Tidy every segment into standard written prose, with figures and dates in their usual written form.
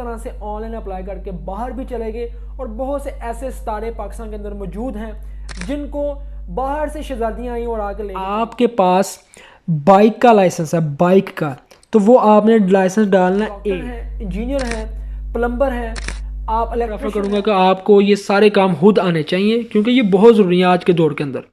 तरह से online apply करके बाहर भी चले गए और बहुत से ऐसे सितारे पाकिस्तान के अंदर मौजूद हैं जिनको बाहर से शहजादियाँ आई और आके ले आपके पास बाइक का लाइसेंस है, बाइक का, तो वो आपने लाइसेंस डालना है। इंजीनियर है, प्लम्बर है, आप रेफर करूँगा कि आपको ये सारे काम खुद आने चाहिए क्योंकि ये बहुत ज़रूरी है आज के दौर के अंदर।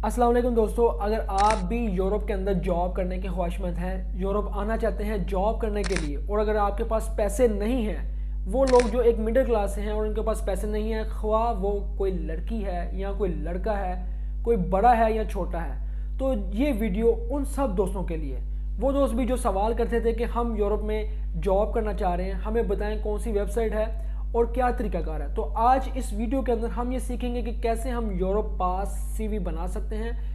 अस्सलाम वालेकुम दोस्तों, अगर आप भी यूरोप के अंदर जॉब करने के ख्वाहिशमंद हैं, यूरोप आना चाहते हैं जॉब करने के लिए, और अगर आपके पास पैसे नहीं हैं, वो लोग जो एक मिडिल क्लास से हैं और उनके पास पैसे नहीं हैं, ख्वाह वो कोई लड़की है या कोई लड़का है, कोई बड़ा है या छोटा है, तो ये वीडियो उन सब दोस्तों के लिए। वो दोस्त भी जो सवाल करते थे कि हम यूरोप में जॉब करना चाह रहे हैं, हमें बताएं कौन सी वेबसाइट है और क्या तरीकाकार है। तो आज इस वीडियो के अंदर हम ये सीखेंगे कि कैसे हम यूरोप पास सीवी बना सकते हैं।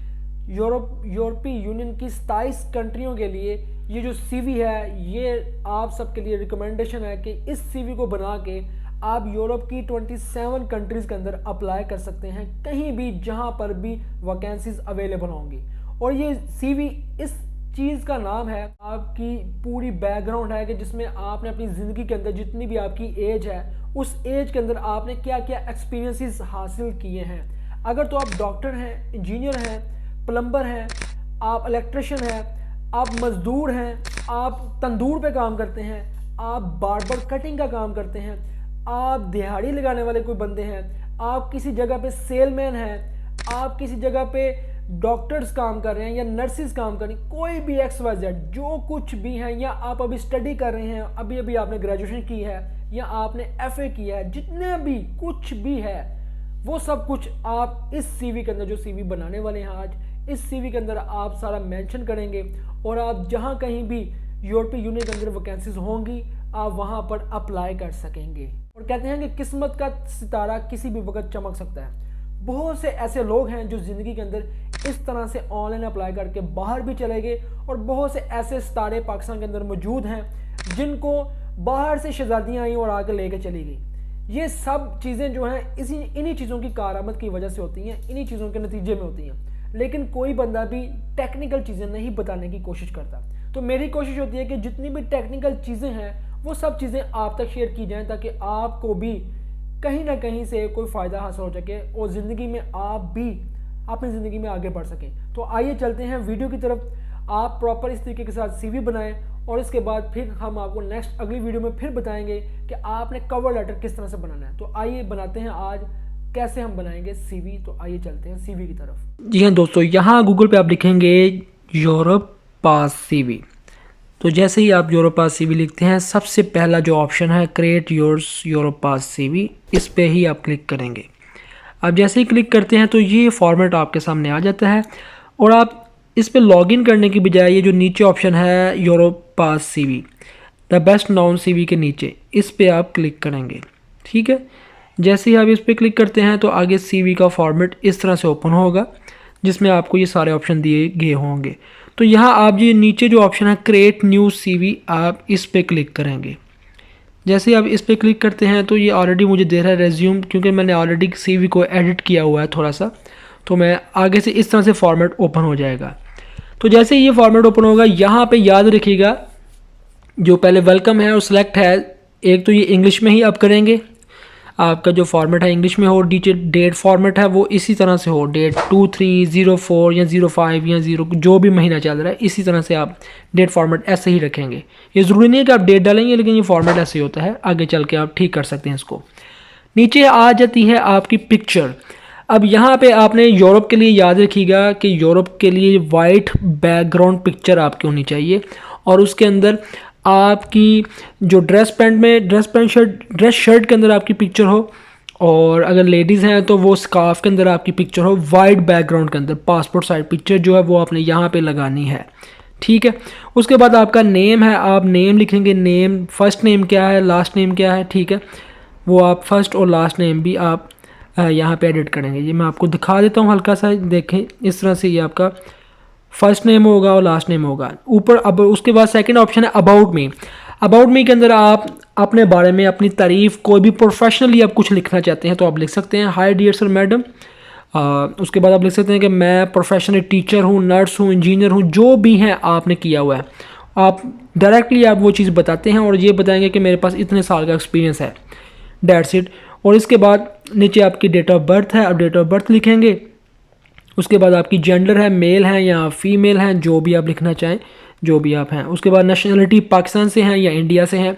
यूरोपीय यूनियन की 27 कंट्रियों के लिए ये जो सीवी है, ये आप सबके लिए रिकमेंडेशन है कि इस सीवी को बना के आप यूरोप की 27 कंट्रीज़ के अंदर अप्लाई कर सकते हैं, कहीं भी जहां पर भी वैकेंसीज अवेलेबल होंगी। और ये सीवी इस चीज़ का नाम है, आपकी पूरी बैकग्राउंड है कि जिसमें आपने अपनी ज़िंदगी के अंदर जितनी भी आपकी एज है, उस एज के अंदर आपने क्या क्या एक्सपीरियंसेस हासिल किए हैं। अगर तो आप डॉक्टर हैं, इंजीनियर हैं, प्लम्बर हैं, आप इलेक्ट्रिशियन हैं, आप मज़दूर हैं, आप तंदूर पे काम करते हैं, आप बार्बर कटिंग का काम करते हैं, आप दिहाड़ी लगाने वाले कोई बंदे हैं, आप किसी जगह पे सेलमैन हैं, आप किसी जगह पे डॉक्टर्स काम कर रहे हैं या नर्सिस काम कर रही हैं, कोई भी XYZ जो कुछ भी हैं, या आप अभी स्टडी कर रहे हैं, अभी अभी आपने ग्रेजुएशन की है या आपने FA किया है, जितने भी कुछ भी है वो सब कुछ आप इस सीवी के अंदर, जो सीवी बनाने वाले हैं आज, इस सीवी के अंदर आप सारा मेंशन करेंगे और आप जहां कहीं भी यूरोपीय यूनियन के अंदर वैकेंसीज होंगी आप वहां पर अप्लाई कर सकेंगे। और कहते हैं कि किस्मत का सितारा किसी भी वक्त चमक सकता है। बहुत से ऐसे लोग हैं जो ज़िंदगी के अंदर इस तरह से ऑनलाइन अप्लाई करके बाहर भी चले गए और बहुत से ऐसे सितारे पाकिस्तान के अंदर मौजूद हैं जिनको बाहर से शहजादियाँ आई और आके लेके चली गई। ये सब चीज़ें जो हैं इन्हीं चीज़ों की कारामद की वजह से होती हैं, इन्हीं चीज़ों के नतीजे में होती हैं। लेकिन कोई बंदा भी टेक्निकल चीज़ें नहीं बताने की कोशिश करता। तो मेरी कोशिश होती है कि जितनी भी टेक्निकल चीज़ें हैं वो सब चीज़ें आप तक शेयर की जाएँ ताकि आपको भी कहीं ना कहीं से कोई फ़ायदा हासिल हो सके और ज़िंदगी में आप भी अपनी ज़िंदगी में आगे बढ़ सकें। तो आइए चलते हैं वीडियो की तरफ। आप प्रॉपर इस तरीके के साथ सीवी बनाएं और इसके बाद फिर हम आपको नेक्स्ट अगली वीडियो में फिर बताएंगे कि आपने कवर लेटर किस तरह से बनाना है। तो आइए बनाते हैं आज कैसे हम बनाएंगे सीवी। तो आइए चलते हैं सीवी की तरफ। जी हाँ दोस्तों, यहाँ गूगल पे आप लिखेंगे यूरोप पास सीवी। तो जैसे ही आप यूरोप पास सीवी लिखते हैं, सबसे पहला जो ऑप्शन है क्रिएट योर्स यूरोप पास सीवी, इस पे ही आप क्लिक करेंगे। आप जैसे ही क्लिक करते हैं तो ये फॉर्मेट आपके सामने आ जाता है और आप इस पे लॉगिन करने की बजाय ये जो नीचे ऑप्शन है Europe pass CV, the best non CV के नीचे, इस पे आप क्लिक करेंगे। ठीक है, जैसे ही आप इस पे क्लिक करते हैं तो आगे सीवी का फॉर्मेट इस तरह से ओपन होगा जिसमें आपको ये सारे ऑप्शन दिए गए होंगे। तो यहाँ आप ये नीचे जो ऑप्शन है क्रिएट न्यू सीवी, आप इस पे क्लिक करेंगे। जैसे आप इस पे क्लिक करते हैं तो ये ऑलरेडी मुझे दे रहा है रेज्यूम, क्योंकि मैंने ऑलरेडी सीवी को एडिट किया हुआ है थोड़ा सा, तो मैं आगे से इस तरह से फॉर्मेट ओपन हो जाएगा। तो जैसे ये फॉर्मेट ओपन होगा, यहाँ पे याद रखिएगा जो पहले वेलकम है और सिलेक्ट है, एक तो ये इंग्लिश में ही आप करेंगे, आपका जो फॉर्मेट है इंग्लिश में हो, डेट फॉर्मेट है वो इसी तरह से हो, डेट 2304 या 05 या 0 जो भी महीना चल रहा है इसी तरह से आप डेट फॉर्मेट ऐसे ही रखेंगे। ये ज़रूरी नहीं है कि आप डेट डालेंगे, लेकिन ये फॉर्मेट ऐसे ही होता है, आगे चल के आप ठीक कर सकते हैं इसको। नीचे आ जाती है आपकी पिक्चर। अब यहाँ पे आपने यूरोप के लिए याद रखिएगा कि यूरोप के लिए वाइट बैकग्राउंड पिक्चर आपकी होनी चाहिए और उसके अंदर आपकी जो ड्रेस शर्ट के अंदर आपकी पिक्चर हो, और अगर लेडीज़ हैं तो वो स्कार्फ के अंदर आपकी पिक्चर हो, वाइट बैकग्राउंड के अंदर पासपोर्ट साइज पिक्चर जो है वो आपने यहाँ पे लगानी है। ठीक है, उसके बाद आपका नेम है, आप नेम लिखेंगे, नेम फर्स्ट नेम क्या है, लास्ट नेम क्या है। ठीक है, वो आप फर्स्ट और लास्ट नेम भी आप यहाँ पे एडिट करेंगे। ये मैं आपको दिखा देता हूँ हल्का सा, देखें इस तरह से ये आपका फर्स्ट नेम होगा और लास्ट नेम होगा ऊपर। अब उसके बाद सेकंड ऑप्शन है अबाउट मी। अबाउट मी के अंदर आप अपने बारे में अपनी तारीफ़, कोई भी प्रोफेशनली आप कुछ लिखना चाहते हैं तो आप लिख सकते हैं, हाय डियर सर मैडम। उसके बाद आप लिख सकते हैं कि मैं प्रोफेशनली टीचर हूँ, नर्स हूँ, इंजीनियर हूँ, जो भी हैं आपने किया हुआ है आप डायरेक्टली आप वो चीज़ बताते हैं और ये बताएंगे कि मेरे पास इतने साल का एक्सपीरियंस है, दैट्स इट। और इसके बाद नीचे आपकी डेट ऑफ बर्थ है, आप डेट ऑफ बर्थ लिखेंगे। उसके बाद आपकी जेंडर है, मेल है या फीमेल हैं, जो भी आप लिखना चाहें, जो भी आप हैं। उसके बाद नेशनलिटी पाकिस्तान से हैं या इंडिया से हैं।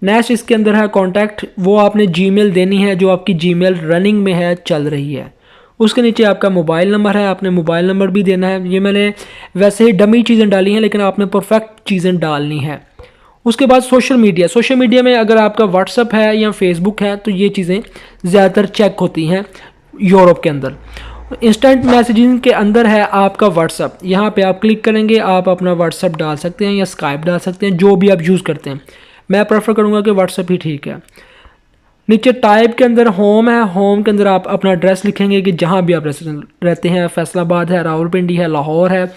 नेक्स्ट इसके अंदर है कॉन्टैक्ट, वो आपने जीमेल देनी है जो आपकी जीमेल रनिंग में है, चल रही है। उसके नीचे आपका मोबाइल नंबर है, आपने मोबाइल नंबर भी देना है। ये मैंने वैसे ही डमी चीज़ें डाली हैं, लेकिन आपने परफेक्ट चीज़ें डालनी है। उसके बाद सोशल मीडिया में अगर आपका व्हाट्सअप है या फेसबुक है तो ये चीज़ें ज़्यादातर चेक होती हैं यूरोप के अंदर। इंस्टेंट मैसेजिंग के अंदर है आपका व्हाट्सअप, यहाँ पे आप क्लिक करेंगे, आप अपना व्हाट्सअप डाल सकते हैं या स्काइप डाल सकते हैं, जो भी आप यूज़ करते हैं। मैं प्रेफर करूँगा कि व्हाट्सअप ही ठीक है। नीचे टाइप के अंदर होम है, होम के अंदर आप अपना एड्रेस लिखेंगे कि जहाँ भी आप रहते हैं, फैसलाबाद है, रावलपिंडी है, लाहौर है।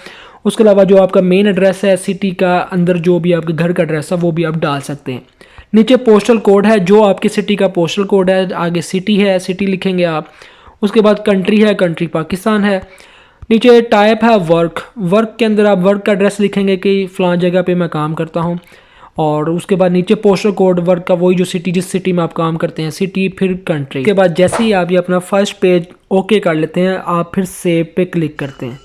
उसके अलावा जो आपका मेन एड्रेस है सिटी का अंदर, जो भी आपके घर का एड्रेस है वो भी आप डाल सकते हैं। नीचे पोस्टल कोड है, जो आपकी सिटी का पोस्टल कोड है, आगे सिटी है, सिटी लिखेंगे आप। उसके बाद कंट्री है, कंट्री पाकिस्तान है। नीचे टाइप है वर्क, वर्क के अंदर आप वर्क का एड्रेस लिखेंगे कि फ़लाँ जगह पे मैं काम करता हूँ। और उसके बाद नीचे पोस्टल कोड वर्क का, वही जो सिटी, जिस सिटी में आप काम करते हैं, सिटी फिर कंट्री। के बाद जैसे ही आप ये अपना फर्स्ट पेज ओके कर लेते हैं, आप फिर सेव पे क्लिक करते हैं।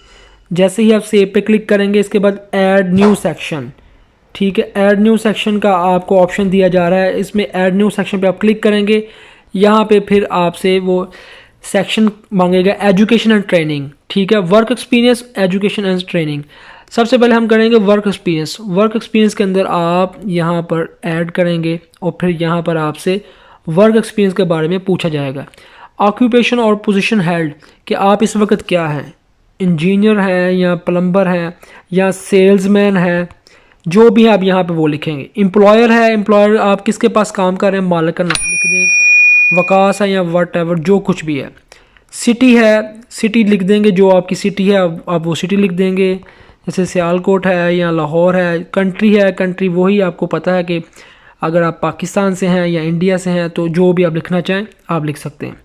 जैसे ही आप सेव पे क्लिक करेंगे, इसके बाद ऐड न्यू सेक्शन, ठीक है, ऐड न्यू सेक्शन का आपको ऑप्शन दिया जा रहा है। इसमें ऐड न्यू सेक्शन पे आप क्लिक करेंगे, यहाँ पे फिर आपसे वो सेक्शन मांगेगा एजुकेशन एंड ट्रेनिंग, ठीक है, work experience, education and training. सबसे पहले हम करेंगे वर्क एक्सपीरियंस। वर्क एक्सपीरियंस के अंदर आप यहाँ पर ऐड करेंगे और फिर यहाँ पर आपसे वर्क एक्सपीरियंस के बारे में पूछा जाएगा। ऑक्यूपेशन और पोजीशन हेल्ड, कि आप इस वक्त क्या हैं, इंजीनियर हैं या प्लम्बर हैं या सेल्समैन है, जो भी आप यहाँ पे वो लिखेंगे। एम्प्लॉयर है, एम्प्लॉयर आप किसके पास काम कर रहे हैं, मालिक का नाम लिख दें। वकास है या वट एवर, जो कुछ भी है। सिटी है, सिटी लिख देंगे, जो आपकी सिटी है आप वो सिटी लिख देंगे, जैसे सियालकोट है या लाहौर है। कंट्री है, कंट्री वही आपको पता है कि अगर आप पाकिस्तान से हैं या इंडिया से हैं तो जो भी आप लिखना चाहें आप लिख सकते हैं।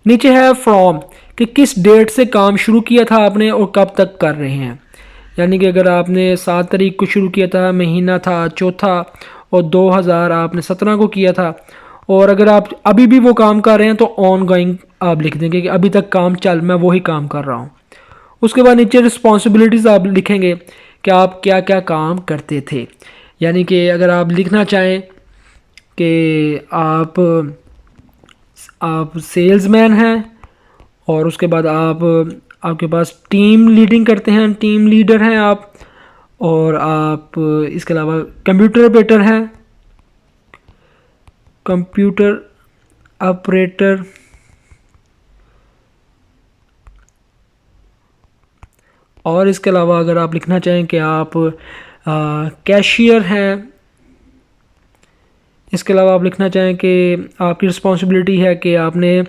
नीचे है फ्रॉम, कि किस डेट से काम शुरू किया था आपने और कब तक कर रहे हैं। यानी कि अगर आपने 7 तारीख को शुरू किया था, महीना था चौथा, और 2017 को किया था, और अगर आप अभी भी वो काम कर रहे हैं तो ऑन गोइंग आप लिख देंगे कि अभी तक काम चल, मैं वही काम कर रहा हूँ। उसके बाद नीचे रिस्पॉन्सिबिलिटीज़ आप लिखेंगे कि आप क्या क्या काम करते थे। यानी कि अगर आप लिखना चाहें कि आप सेल्समैन हैं और उसके बाद आपके पास टीम लीडिंग करते हैं, टीम लीडर हैं आप, और आप इसके अलावा कंप्यूटर ऑपरेटर हैं, कंप्यूटर ऑपरेटर, और इसके अलावा अगर आप लिखना चाहें कि आप कैशियर हैं, इसके अलावा आप लिखना चाहें कि आपकी रिस्पॉन्सिबिलिटी है कि आपने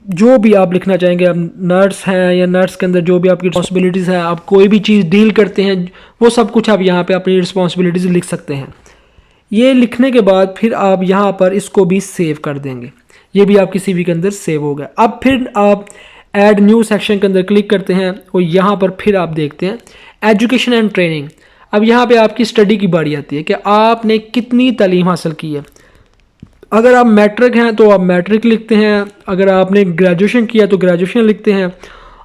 जो भी आप लिखना चाहेंगे, आप नर्स हैं या नर्स के अंदर जो भी आपकी रिस्पॉन्सिबिलिटीज़ हैं, आप कोई भी चीज़ डील करते हैं, वो सब कुछ आप यहाँ पे अपनी रिस्पॉन्सिबिलिटीज़ लिख सकते हैं। ये लिखने के बाद फिर आप यहाँ पर इसको भी सेव कर देंगे, ये भी आपकी CV के अंदर सेव हो गया। अब फिर आप ऐड न्यू सेक्शन के अंदर क्लिक करते हैं और यहाँ पर फिर आप देखते हैं एजुकेशन एंड ट्रेनिंग। अब यहाँ पे आपकी स्टडी की बारी आती है कि आपने कितनी तालीम हासिल की है। अगर आप मैट्रिक हैं तो आप मैट्रिक लिखते हैं, अगर आपने ग्रेजुएशन किया तो ग्रेजुएशन लिखते हैं।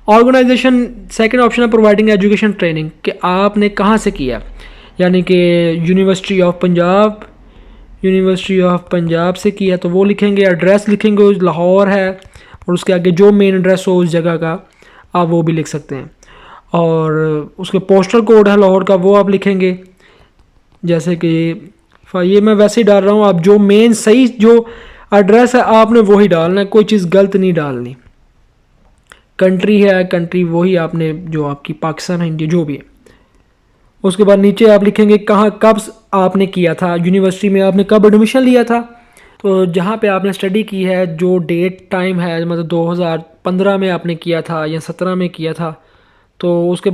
ऑर्गेनाइजेशन, सेकंड ऑप्शन है प्रोवाइडिंग एजुकेशन ट्रेनिंग, कि आपने कहाँ से किया, यानी कि यूनिवर्सिटी ऑफ पंजाब से किया तो वो लिखेंगे। एड्रेस लिखेंगे, लाहौर है, और उसके आगे जो मेन एड्रेस हो उस जगह का आप वो भी लिख सकते हैं। और उसके पोस्टल कोड है लाहौर का, वो आप लिखेंगे। जैसे कि ये मैं वैसे ही डाल रहा हूँ, आप जो मेन सही जो एड्रेस है आपने वही डालना है, कोई चीज़ गलत नहीं डालनी। कंट्री है, कंट्री वही आपने जो आपकी पाकिस्तान है, इंडिया, जो भी है। उसके बाद नीचे आप लिखेंगे कहाँ कब आपने किया था, यूनिवर्सिटी में आपने कब एडमिशन लिया था, तो जहाँ पे आपने स्टडी की है जो डेट टाइम है, मतलब 2015 में आपने किया था या 17 में किया था। तो उसके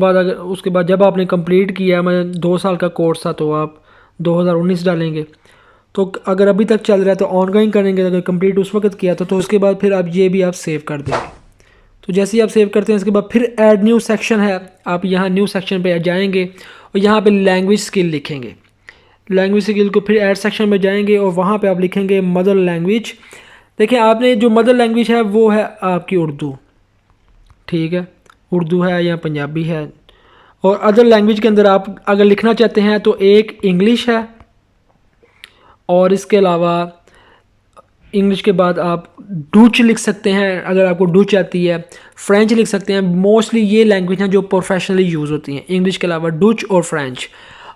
बाद जब आपने कंप्लीट किया, मतलब 2 साल का कोर्स था, तो आप 2019 डालेंगे। तो अगर अभी तक चल रहा है तो ऑनगोइंग करेंगे, अगर कंप्लीट उस वक्त किया था तो उसके बाद फिर आप ये भी आप सेव कर देंगे। तो जैसे ही आप सेव करते हैं इसके बाद फिर ऐड न्यू सेक्शन है, आप यहाँ न्यू सेक्शन पे जाएंगे और यहाँ पे लैंग्वेज स्किल लिखेंगे। लैंग्वेज स्किल को फिर ऐड सेक्शन में जाएंगे और वहाँ पे आप लिखेंगे मदर लैंग्वेज। देखिए आपने जो मदर लैंग्वेज है वो है आपकी उर्दू, ठीक है, उर्दू है या पंजाबी है। और अदर लैंग्वेज के अंदर आप अगर लिखना चाहते हैं तो एक इंग्लिश है, और इसके अलावा इंग्लिश के बाद आप डूच लिख सकते हैं अगर आपको डूच आती है, फ्रेंच लिख सकते हैं। मोस्टली ये लैंग्वेज हैं जो प्रोफेशनली यूज़ होती हैं, इंग्लिश के अलावा डूच और फ्रेंच।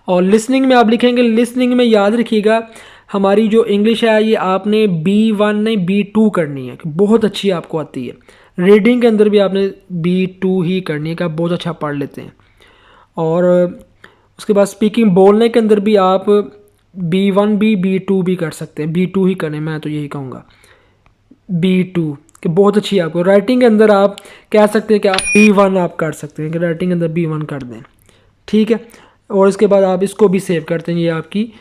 और लिसनिंग में आप लिखेंगे, लिसनिंग में याद रखिएगा हमारी जो इंग्लिश है ये आपने B1 नहीं B2 करनी है, बहुत अच्छी आपको आती है। रीडिंग के अंदर भी आपने B2 ही करनी है कि आप बहुत अच्छा पढ़ लेते हैं। और उसके बाद स्पीकिंग बोलने के अंदर भी आप B1 भी B2 भी कर सकते हैं, B2 ही करें, मैं तो यही कहूँगा B2 कि बहुत अच्छी है आपको। राइटिंग के अंदर आप कह सकते हैं कि आप B1 आप कर सकते हैं कि राइटिंग के अंदर B1 कर दें, ठीक है। और इसके बाद आप इसको भी सेव करते हैं, ये आपकी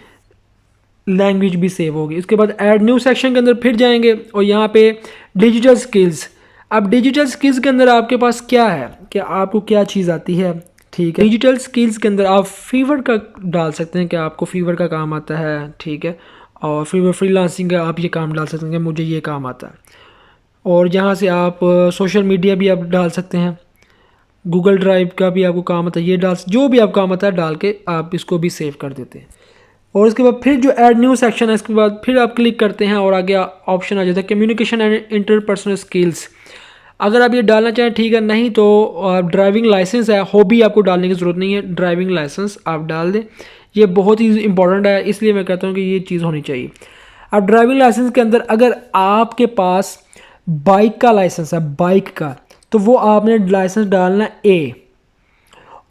लैंग्वेज भी सेव होगी। इसके बाद ऐड न्यू सेक्शन के अंदर फिर जाएंगे और यहाँ पे डिजिटल स्किल्स। अब डिजिटल स्किल्स के अंदर आपके पास क्या है कि आपको क्या चीज़ आती है, ठीक है। डिजिटल स्किल्स के अंदर आप फीवर का डाल सकते हैं कि आपको फीवर का काम आता है, ठीक है। और फीवर फ्रीलांसिंग का आप ये काम डाल सकते हैं कि मुझे ये काम आता है। और यहाँ से आप सोशल मीडिया भी आप डाल सकते हैं, गूगल ड्राइव का भी आपको काम आता है, ये डाल, जो भी आप काम आता है डाल के आप इसको भी सेव कर देते हैं। और इसके बाद फिर जो ऐड न्यू सेक्शन है इसके बाद फिर आप क्लिक करते हैं और आगे ऑप्शन आ जाता है कम्युनिकेशन एंड इंटरपर्सनल स्किल्स। अगर आप ये डालना चाहें ठीक है, नहीं तो ड्राइविंग लाइसेंस है, हॉबी आपको डालने की ज़रूरत नहीं है, ड्राइविंग लाइसेंस आप डाल दें, ये बहुत ही इंपॉर्टेंट है, इसलिए मैं कहता हूँ कि ये चीज़ होनी चाहिए। अब ड्राइविंग लाइसेंस के अंदर अगर आपके पास बाइक का लाइसेंस है, बाइक का, तो वो आपने लाइसेंस डालना A।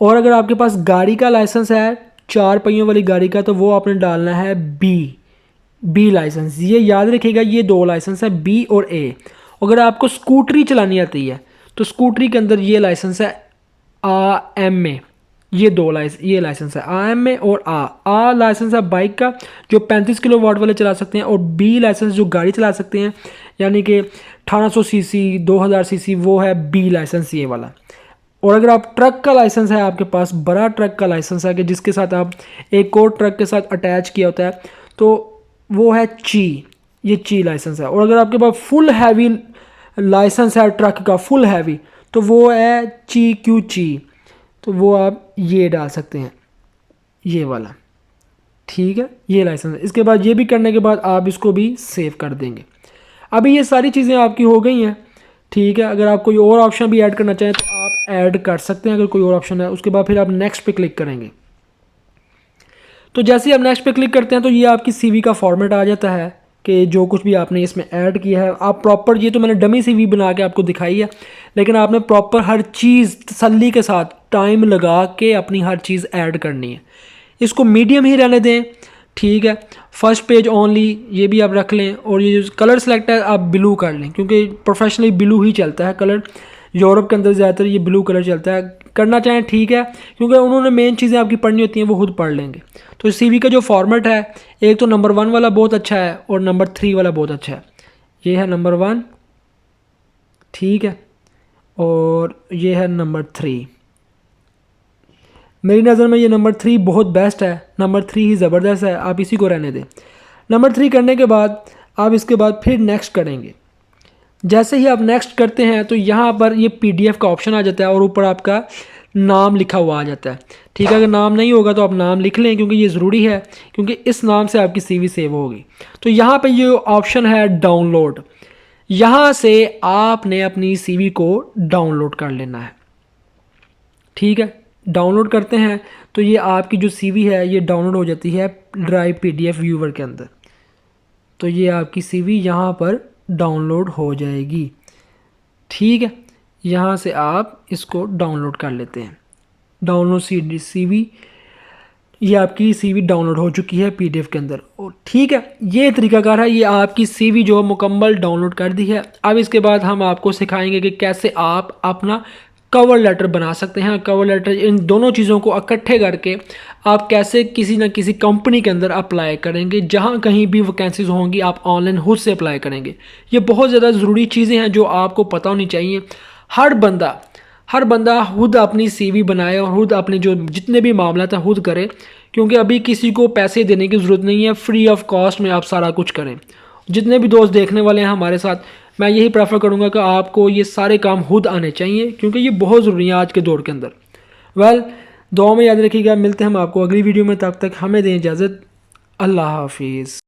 और अगर आपके पास गाड़ी का लाइसेंस है 4 पहियों वाली गाड़ी का, तो वो आपने डालना है B लाइसेंस। ये याद रखिएगा, ये 2 लाइसेंस है B और A। अगर आपको स्कूटरी चलानी आती है तो स्कूटरी के अंदर ये लाइसेंस है AMA, ये 2 ये लाइसेंस है AMA और A लाइसेंस है बाइक का जो 35 किलोवाट वाले चला सकते हैं, और B लाइसेंस जो गाड़ी चला सकते हैं यानी कि 1800 सीसी 2000 सीसी, वो है B लाइसेंस ये वाला। और अगर आप ट्रक का लाइसेंस है आपके पास, बड़ा ट्रक का लाइसेंस है कि जिसके साथ आप एक और ट्रक के साथ अटैच किया होता है, तो वो है ये ची लाइसेंस है। और अगर आपके पास फुल हैवी लाइसेंस है ट्रक का, फुल हैवी, तो वो है ची, तो वो आप ये डाल सकते हैं, ये वाला, ठीक है, ये लाइसेंस है। इसके बाद ये भी करने के बाद आप इसको भी सेव कर देंगे। अभी ये सारी चीज़ें आपकी हो गई हैं, ठीक है। अगर आप कोई और ऑप्शन भी ऐड करना चाहें तो आप ऐड कर सकते हैं अगर कोई और ऑप्शन है। उसके बाद फिर आप नेक्स्ट पे क्लिक करेंगे। तो जैसे ही आप नेक्स्ट पे क्लिक करते हैं तो ये आपकी CV का फॉर्मेट आ जाता है कि जो कुछ भी आपने इसमें ऐड किया है आप प्रॉपर, ये तो मैंने डमी CV बना के आपको दिखाई है, लेकिन आपने प्रॉपर हर चीज़ तसल्ली के साथ टाइम लगा के अपनी हर चीज़ ऐड करनी है। इसको मीडियम ही रहने दें, ठीक है। फर्स्ट पेज ओनली ये भी आप रख लें, और ये जो कलर सेलेक्ट है आप ब्लू कर लें क्योंकि प्रोफेशनली ब्लू ही चलता है कलर, यूरोप के अंदर ज़्यादातर ये ब्लू कलर चलता है। करना चाहें ठीक है, क्योंकि उन्होंने मेन चीज़ें आपकी पढ़नी होती हैं वो खुद पढ़ लेंगे। तो CV का जो फॉर्मेट है, एक तो नंबर 1 वाला बहुत अच्छा है और नंबर 3 वाला बहुत अच्छा है। ये है नंबर 1, ठीक है, और ये है नंबर 3। मेरी नज़र में ये नंबर 3 बहुत बेस्ट है, नंबर 3 ही ज़बरदस्त है, आप इसी को रहने दें। नंबर 3 करने के बाद आप इसके बाद फिर नेक्स्ट करेंगे। जैसे ही आप नेक्स्ट करते हैं तो यहाँ पर ये PDF का ऑप्शन आ जाता है और ऊपर आपका नाम लिखा हुआ आ जाता है, ठीक है। अगर नाम नहीं होगा तो आप नाम लिख लें क्योंकि ये ज़रूरी है, क्योंकि इस नाम से आपकी CV सेव होगी। तो यहाँ पे ये ऑप्शन है डाउनलोड, यहाँ से आपने अपनी CV को डाउनलोड कर लेना है, ठीक है। डाउनलोड करते हैं तो ये आपकी जो CV है ये डाउनलोड हो जाती है ड्राइव PDF व्यूवर के अंदर। तो ये आपकी CV यहाँ पर डाउनलोड हो जाएगी, ठीक है। यहाँ से आप इसको डाउनलोड कर लेते हैं, डाउनलोड CV, ये आपकी CV डाउनलोड हो चुकी है PDF के अंदर, और ठीक है। ये तरीकाकार है, ये आपकी CV जो मुकम्मल डाउनलोड कर दी है। अब इसके बाद हम आपको सिखाएंगे कि कैसे आप अपना कवर लेटर बना सकते हैं। कवर लेटर, इन दोनों चीज़ों को इकट्ठे करके आप कैसे किसी न किसी कंपनी के अंदर अप्लाई करेंगे, जहां कहीं भी वैकेंसीज होंगी आप ऑनलाइन खुद से अप्लाई करेंगे। ये बहुत ज़्यादा ज़रूरी चीज़ें हैं जो आपको पता होनी चाहिए। हर बंदा हर बंदा खुद अपनी CV बनाए और खुद अपने जो जितने भी मामला था खुद करे, क्योंकि अभी किसी को पैसे देने की ज़रूरत नहीं है, फ्री ऑफ कॉस्ट में आप सारा कुछ करें। जितने भी दोस्त देखने वाले हैं हमारे साथ, मैं यही प्रेफर करूँगा कि आपको ये सारे काम खुद आने चाहिए, क्योंकि ये बहुत ज़रूरी है आज के दौर के अंदर। दुआ में याद रखिएगा, मिलते हैं हम आपको अगली वीडियो में, तब तक हमें दें इजाज़त। अल्लाह हाफिज़।